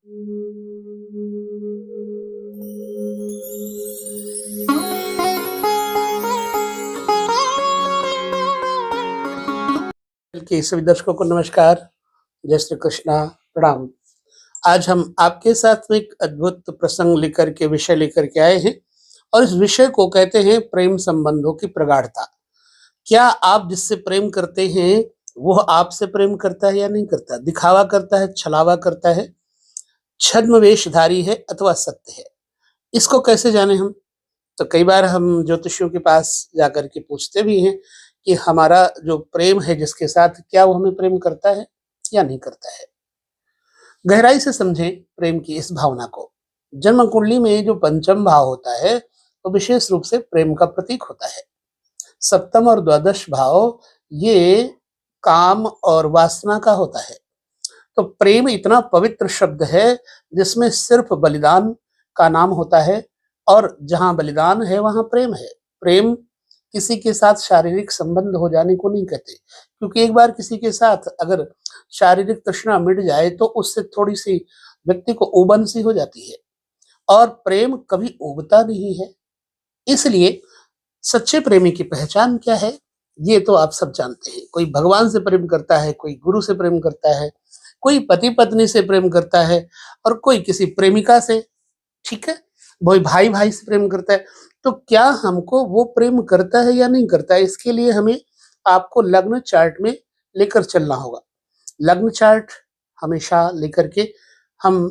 के सभी दर्शकों को नमस्कार, जय श्री कृष्णा, प्रणाम। आज हम आपके साथ में एक अद्भुत प्रसंग लेकर के विषय लेकर के आए हैं और इस विषय को कहते हैं प्रेम संबंधों की प्रगाढ़ता। क्या आप जिससे प्रेम करते हैं वो आपसे प्रेम करता है या नहीं करता? दिखावा करता है, छलावा करता है, छद्म वेशधारी है अथवा सत्य है? इसको कैसे जाने हम? तो कई बार हम ज्योतिषियों के पास जाकर के पूछते भी हैं कि हमारा जो प्रेम है जिसके साथ, क्या वो हमें प्रेम करता है या नहीं करता है। गहराई से समझें प्रेम की इस भावना को। जन्म कुंडली में जो पंचम भाव होता है वो विशेष रूप से प्रेम का प्रतीक होता है। सप्तम और द्वादश भाव ये काम और वासना का होता है। तो प्रेम इतना पवित्र शब्द है जिसमें सिर्फ बलिदान का नाम होता है, और जहां बलिदान है वहां प्रेम है। प्रेम किसी के साथ शारीरिक संबंध हो जाने को नहीं कहते, क्योंकि एक बार किसी के साथ अगर शारीरिक तृष्णा मिट जाए तो उससे थोड़ी सी व्यक्ति को उबन सी हो जाती है, और प्रेम कभी उबता नहीं है। इसलिए सच्चे प्रेमी की पहचान क्या है ये तो आप सब जानते हैं। कोई भगवान से प्रेम करता है, कोई गुरु से प्रेम करता है, कोई पति पत्नी से प्रेम करता है, और कोई किसी प्रेमिका से, ठीक है, कोई भाई भाई से प्रेम करता है। तो क्या हमको वो प्रेम करता है या नहीं करता है, इसके लिए हमें आपको लग्न चार्ट में लेकर चलना होगा। लग्न चार्ट हमेशा लेकर के हम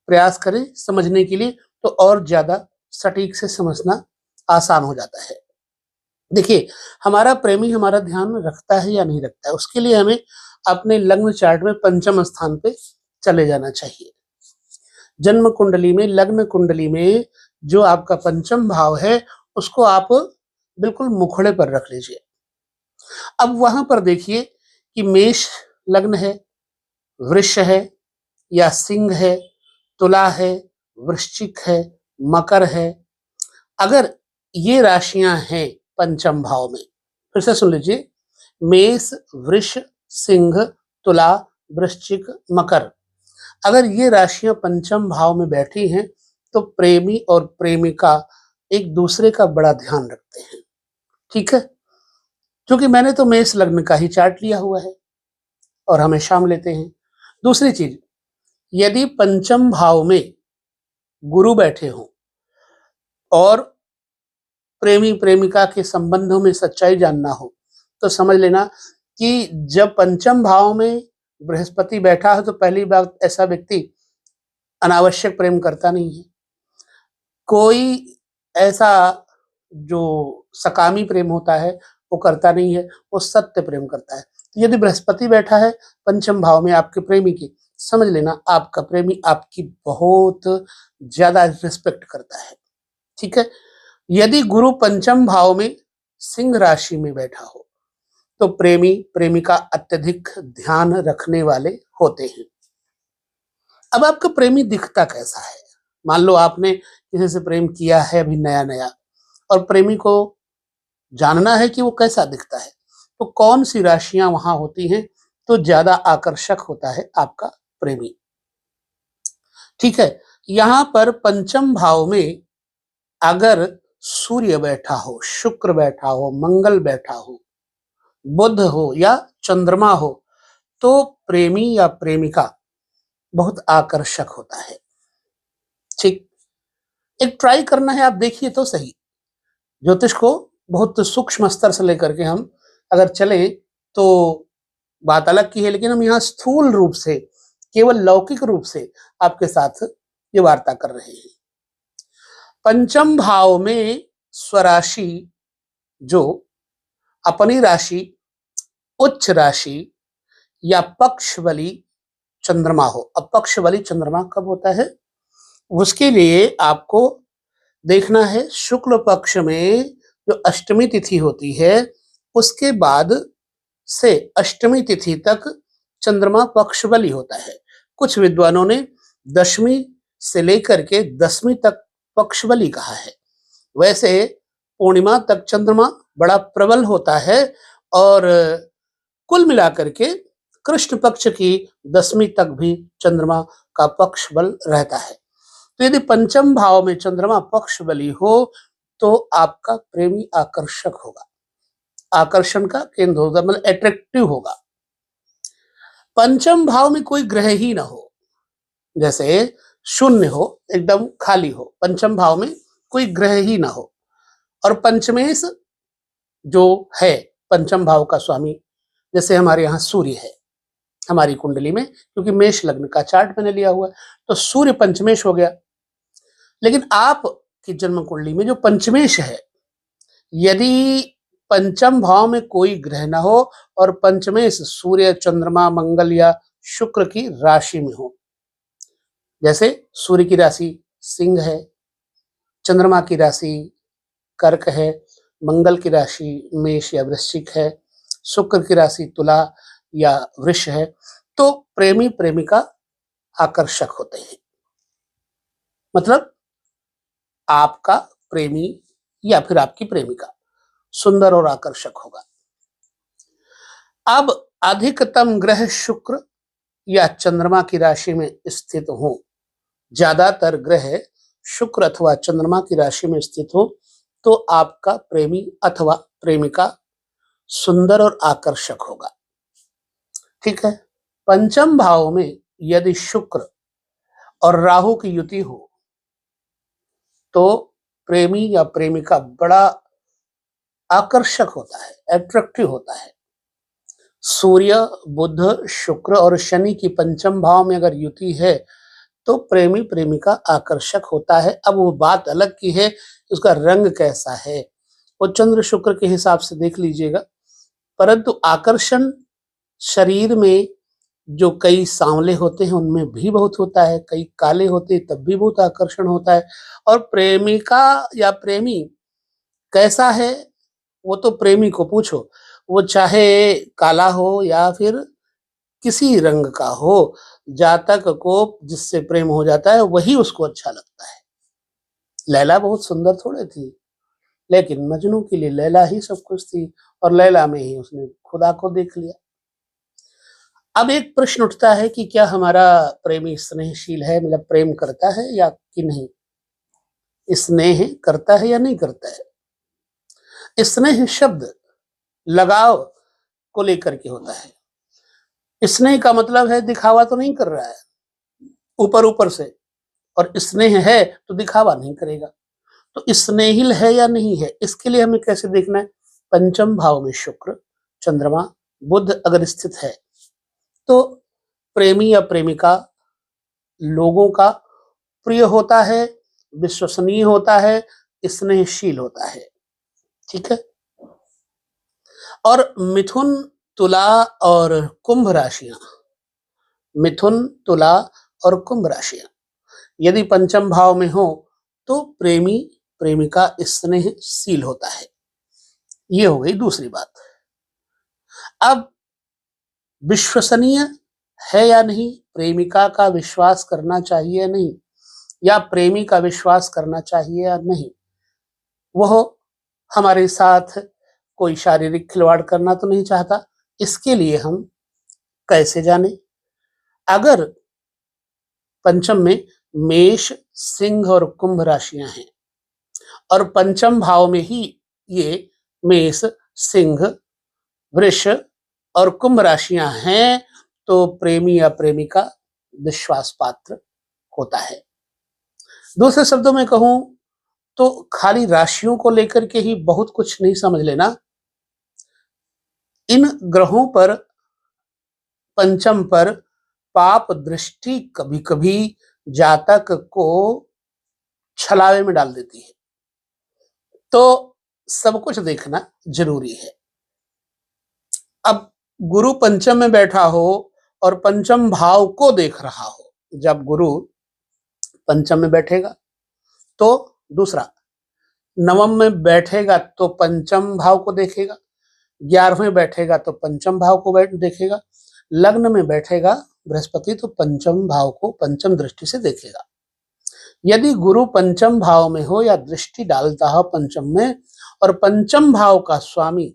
प्रयास करें समझने के लिए, तो और ज्यादा सटीक से समझना आसान हो जाता है। देखिए, हमारा प्रेमी हमारा ध्यान रखता है या नहीं रखता है, उसके लिए हमें अपने लग्न चार्ट में पंचम स्थान पे चले जाना चाहिए। जन्म कुंडली में, लग्न कुंडली में जो आपका पंचम भाव है उसको आप बिल्कुल मुखड़े पर रख लीजिए। अब वहां पर देखिए कि मेष लग्न है, वृष है या सिंह है, तुला है, वृश्चिक है, मकर है। अगर ये राशियां हैं पंचम भाव में, फिर से सुन लीजिए, मेष, वृष, सिंह, तुला, वृश्चिक, मकर, अगर ये राशियां पंचम भाव में बैठी हैं तो प्रेमी और प्रेमिका एक दूसरे का बड़ा ध्यान रखते हैं। ठीक है, क्योंकि मैंने तो मेष लग्न का ही चार्ट लिया हुआ है और हमेशा हम लेते हैं। दूसरी चीज, यदि पंचम भाव में गुरु बैठे हों और प्रेमी प्रेमिका के संबंधों में सच्चाई जानना हो तो समझ लेना कि जब पंचम भाव में बृहस्पति बैठा है तो पहली बात, ऐसा व्यक्ति अनावश्यक प्रेम करता नहीं है। कोई ऐसा जो सकामी प्रेम होता है वो करता नहीं है, वो सत्य प्रेम करता है। तो यदि बृहस्पति बैठा है पंचम भाव में आपके प्रेमी की, समझ लेना आपका प्रेमी आपकी बहुत ज्यादा रिस्पेक्ट करता है। ठीक है, यदि गुरु पंचम भाव में सिंह राशि में बैठा हो तो प्रेमी प्रेमिका अत्यधिक ध्यान रखने वाले होते हैं। अब आपका प्रेमी दिखता कैसा है? मान लो आपने किसी से प्रेम किया है अभी नया नया, और प्रेमी को जानना है कि वो कैसा दिखता है, तो कौन सी राशियां वहां होती हैं तो ज्यादा आकर्षक होता है आपका प्रेमी। ठीक है, यहां पर पंचम भाव में अगर सूर्य बैठा हो, शुक्र बैठा हो, मंगल बैठा हो, बुध हो या चंद्रमा हो, तो प्रेमी या प्रेमिका बहुत आकर्षक होता है। ठीक, एक ट्राई करना है, आप देखिए तो सही। ज्योतिष को बहुत सूक्ष्म स्तर से लेकर के हम अगर चलें तो बात अलग की है, लेकिन हम यहाँ स्थूल रूप से, केवल लौकिक रूप से आपके साथ ये वार्ता कर रहे हैं। पंचम भाव में स्वराशि जो अपनी राशि, उच्च राशि या पक्ष बली चंद्रमा हो। अब पक्ष बली चंद्रमा कब होता है, उसके लिए आपको देखना है शुक्ल पक्ष में जो अष्टमी तिथि होती है उसके बाद से अष्टमी तिथि तक चंद्रमा पक्ष बली होता है। कुछ विद्वानों ने दशमी से लेकर के दसवीं तक पक्ष बली कहा है। वैसे पूर्णिमा तक चंद्रमा बड़ा प्रबल होता है, और कुल मिलाकर के कृष्ण पक्ष की 10वीं तक भी चंद्रमा का पक्ष बल रहता है। तो यदि पंचम भाव में चंद्रमा पक्ष बली हो तो आपका प्रेमी आकर्षक होगा, आकर्षण का केंद्र होगा, मतलब अट्रैक्टिव होगा। पंचम भाव में कोई ग्रह ही ना हो, जैसे शून्य हो, एकदम खाली हो, पंचम भाव में कोई ग्रह ही ना हो, और पंचमेश जो है पंचम भाव का स्वामी, जैसे हमारे यहाँ सूर्य है हमारी कुंडली में, क्योंकि मेष लग्न का चार्ट मैंने लिया हुआ है, तो सूर्य पंचमेश हो गया। लेकिन आप की जन्म कुंडली में जो पंचमेश है, यदि पंचम भाव में कोई ग्रह ना हो और पंचमेश सूर्य, चंद्रमा, मंगल या शुक्र की राशि में हो, जैसे सूर्य की राशि सिंह है, चंद्रमा की राशि कर्क है, मंगल की राशि मेष या वृश्चिक है, शुक्र की राशि तुला या वृष है, तो प्रेमी प्रेमिका आकर्षक होते हैं। मतलब आपका प्रेमी या फिर आपकी प्रेमिका सुंदर और आकर्षक होगा। अब अधिकतम ग्रह शुक्र या चंद्रमा की राशि में स्थित हो, ज्यादातर ग्रह शुक्र अथवा चंद्रमा की राशि में स्थित हो, तो आपका प्रेमी अथवा प्रेमिका सुंदर और आकर्षक होगा। ठीक है। पंचम भाव में यदि शुक्र और राहु की युति हो तो प्रेमी या प्रेमिका बड़ा आकर्षक होता है, अट्रैक्टिव होता है। सूर्य, बुध, शुक्र और शनि की पंचम भाव में अगर युति है तो प्रेमी प्रेमिका आकर्षक होता है। अब वो बात अलग की है उसका रंग कैसा है, वो चंद्र शुक्र के हिसाब से देख लीजिएगा, परंतु आकर्षण शरीर में जो कई सांवले होते हैं उनमें भी बहुत होता है, कई काले होते हैं तब भी बहुत आकर्षण होता है। और प्रेमिका या प्रेमी कैसा है वो तो प्रेमी को पूछो, वो चाहे काला हो या फिर किसी रंग का हो, जातक को जिससे प्रेम हो जाता है वही उसको अच्छा लगता है। लैला बहुत सुंदर थोड़े थी, लेकिन मजनू के लिए लैला ही सब कुछ थी और लैला में ही उसने खुदा को देख लिया। अब एक प्रश्न उठता है कि क्या हमारा प्रेमी स्नेहशील है, मतलब प्रेम करता है या कि नहीं, स्नेह करता है या नहीं करता है। स्नेह शब्द लगाव को लेकर के होता है। स्नेह का मतलब है दिखावा तो नहीं कर रहा है ऊपर ऊपर से, और स्नेह है तो दिखावा नहीं करेगा। तो स्नेहिल है या नहीं है, इसके लिए हमें कैसे देखना है। पंचम भाव में शुक्र, चंद्रमा, बुध अगर स्थित है तो प्रेमी या प्रेमिका लोगों का प्रिय होता है, विश्वसनीय होता है, स्नेहशील होता है। ठीक है। और मिथुन, तुला और कुंभ राशियां, मिथुन, तुला और कुंभ राशियां यदि पंचम भाव में हो तो प्रेमी प्रेमिका स्नेहशील होता है। ये हो गई दूसरी बात। अब विश्वसनीय है या नहीं, प्रेमिका का विश्वास करना चाहिए या नहीं, या प्रेमी का विश्वास करना चाहिए या नहीं, वह हमारे साथ कोई शारीरिक खिलवाड़ करना तो नहीं चाहता। इसके लिए हम कैसे जाने। अगर पंचम में मेष, सिंह और कुंभ राशियां हैं और पंचम भाव में ही ये मेष, सिंह, वृष और कुंभ राशियां हैं तो प्रेमी या प्रेमिका विश्वास पात्र होता है। दूसरे शब्दों में कहूं तो खाली राशियों को लेकर के ही बहुत कुछ नहीं समझ लेना। इन ग्रहों पर, पंचम पर पाप दृष्टि कभी कभी जातक को छलावे में डाल देती है, तो सब कुछ देखना जरूरी है। अब गुरु पंचम में बैठा हो और पंचम भाव को देख रहा हो, जब गुरु पंचम में बैठेगा तो दूसरा, नवम में बैठेगा तो पंचम भाव को देखेगा, 11वें बैठेगा तो पंचम भाव को देखेगा, लग्न में बैठेगा बृहस्पति तो पंचम भाव को पंचम दृष्टि से देखेगा। यदि गुरु पंचम भाव में हो या दृष्टि डालता हो पंचम में और पंचम भाव का स्वामी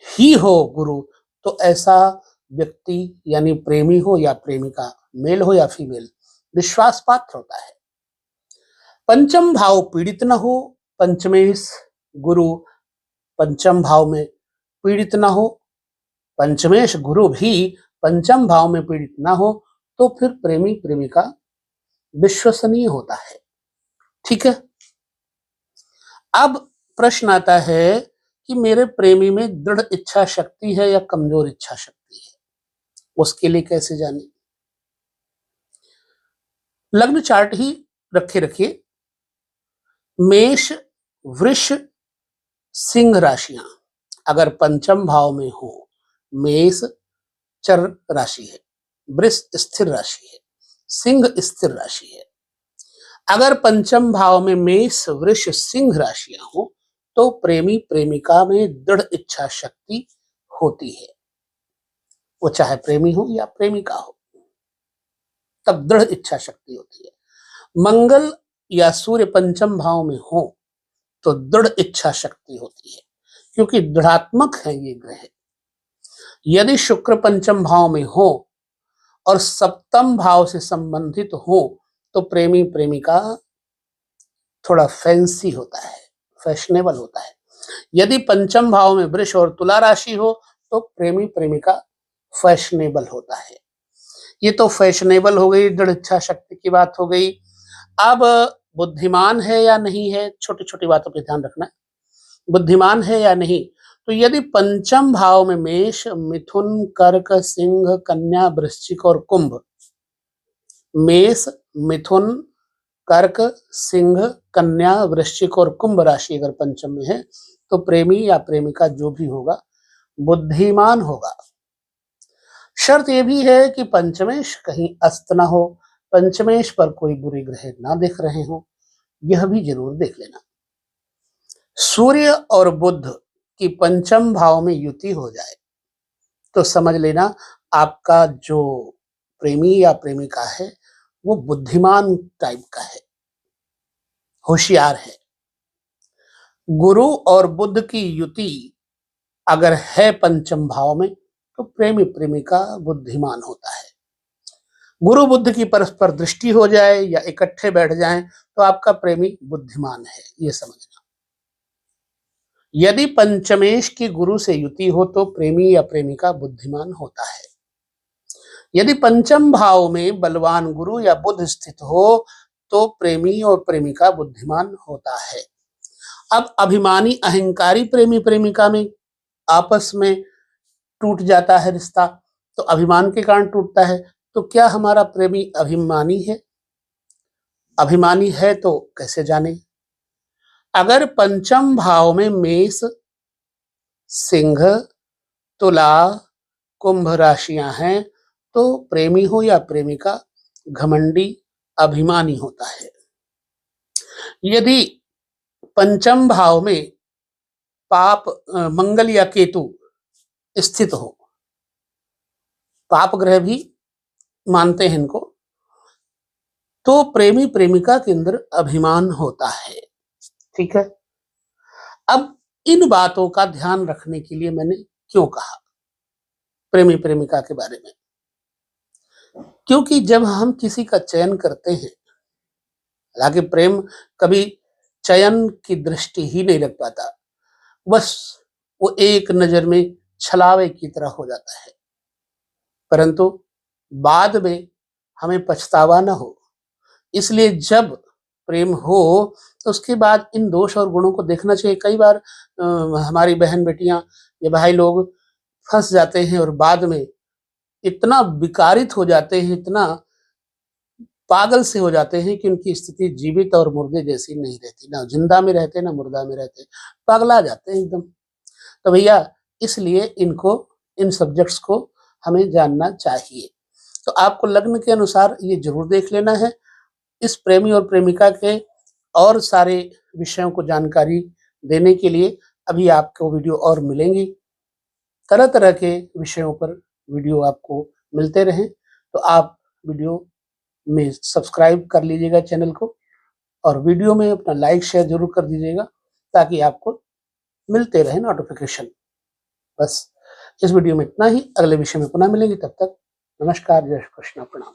ही हो गुरु, तो ऐसा व्यक्ति यानी प्रेमी हो या प्रेमिका, मेल हो या फीमेल, विश्वास पात्र होता है। पंचम भाव पीड़ित न हो, पंचमेश गुरु पंचम भाव में पीड़ित न हो, पंचमेश गुरु भी पंचम भाव में पीड़ित न हो, तो फिर प्रेमी प्रेमिका विश्वसनीय होता है। ठीक है। अब प्रश्न आता है कि मेरे प्रेमी में दृढ़ इच्छा शक्ति है या कमजोर इच्छा शक्ति है, उसके लिए कैसे जाने? लग्न चार्ट ही रखिए। मेष वृष सिंह राशियां अगर पंचम भाव में हो, मेष चर राशि है, वृष स्थिर राशि है, सिंह स्थिर राशि है। अगर पंचम भाव में मेष वृष सिंह राशियां हो तो प्रेमी प्रेमिका में दृढ़ इच्छा शक्ति होती है, वो चाहे प्रेमी हो या प्रेमिका हो, तब दृढ़ इच्छा शक्ति होती है। मंगल या सूर्य पंचम भाव में हो तो दृढ़ इच्छा शक्ति होती है, क्योंकि दृढ़ात्मक है ये ग्रह। यदि शुक्र पंचम भाव में हो और सप्तम भाव से संबंधित हो तो प्रेमी प्रेमिका थोड़ा फैंसी होता है, फैशनेबल होता है। यदि पंचम भाव में वृष और तुला राशि हो तो प्रेमी प्रेमिका फैशनेबल होता है। ये तो फैशनेबल हो गई, दृढ़ इच्छा शक्ति की बात हो गई। अब बुद्धिमान है या नहीं है, छोटी छोटी बातों पर ध्यान रखना। बुद्धिमान है या नहीं, तो यदि पंचम भाव में मेष मिथुन कर्क सिंह कन्या वृश्चिक और कुंभ, मेष मिथुन कर्क सिंह कन्या वृश्चिक और कुंभ राशि अगर पंचम में है तो प्रेमी या प्रेमिका जो भी होगा बुद्धिमान होगा। शर्त यह भी है कि पंचमेश कहीं अस्त ना हो, पंचमेश पर कोई बुरे ग्रह ना दिख रहे हो, यह भी जरूर देख लेना। सूर्य और बुध की पंचम भाव में युति हो जाए तो समझ लेना आपका जो प्रेमी या प्रेमिका है वो बुद्धिमान टाइप का है, होशियार है। गुरु और बुध की युति अगर है पंचम भाव में तो प्रेमी प्रेमिका बुद्धिमान होता है। गुरु बुध की परस्पर दृष्टि हो जाए या इकट्ठे बैठ जाएं तो आपका प्रेमी बुद्धिमान है, ये समझना। यदि पंचमेश की गुरु से युति हो तो प्रेमी या प्रेमिका बुद्धिमान होता है। यदि पंचम भाव में बलवान गुरु या बुध स्थित हो तो प्रेमी और प्रेमिका बुद्धिमान होता है। अब अभिमानी अहंकारी प्रेमी प्रेमिका में आपस में टूट जाता है रिश्ता, तो अभिमान के कारण टूटता है, तो क्या हमारा प्रेमी अभिमानी है? अभिमानी है तो कैसे जाने? अगर पंचम भाव में मेष सिंह तुला कुंभ राशियां हैं तो प्रेमी हो या प्रेमिका घमंडी अभिमानी होता है। यदि पंचम भाव में पाप मंगल या केतु स्थित हो, पाप ग्रह भी मानते हैं इनको, तो प्रेमी प्रेमिका के अंदर अभिमान होता है। ठीक है। अब इन बातों का ध्यान रखने के लिए मैंने क्यों कहा प्रेमी प्रेमिका के बारे में, क्योंकि जब हम किसी का चयन करते हैं, हालांकि प्रेम कभी चयन की दृष्टि ही नहीं रख पाता, बस वो एक नजर में छलावे की तरह हो जाता है, परंतु बाद में हमें पछतावा ना हो, इसलिए जब प्रेम हो तो उसके बाद इन दोष और गुणों को देखना चाहिए। कई बार हमारी बहन बेटियां या भाई लोग फंस जाते हैं और बाद में इतना विकारित हो जाते हैं, इतना पागल से हो जाते हैं कि उनकी स्थिति जीवित और मुर्दे जैसी नहीं रहती, ना जिंदा में रहते ना मुर्दा में रहते, पागला जाते हैं एकदम। तो भैया इसलिए इन सब्जेक्ट्स को हमें जानना चाहिए। तो आपको लग्न के अनुसार ये जरूर देख लेना है। इस प्रेमी और प्रेमिका के और सारे विषयों को जानकारी देने के लिए अभी आपको वीडियो और मिलेंगी, तरह तरह के विषयों पर वीडियो आपको मिलते रहें, तो आप वीडियो में सब्सक्राइब कर लीजिएगा चैनल को, और वीडियो में अपना लाइक शेयर जरूर कर दीजिएगा ताकि आपको मिलते रहे नोटिफिकेशन। बस इस वीडियो में इतना ही, अगले विषय में पुनः मिलेंगे, तब तक नमस्कार, जय श्री कृष्ण, प्रणाम।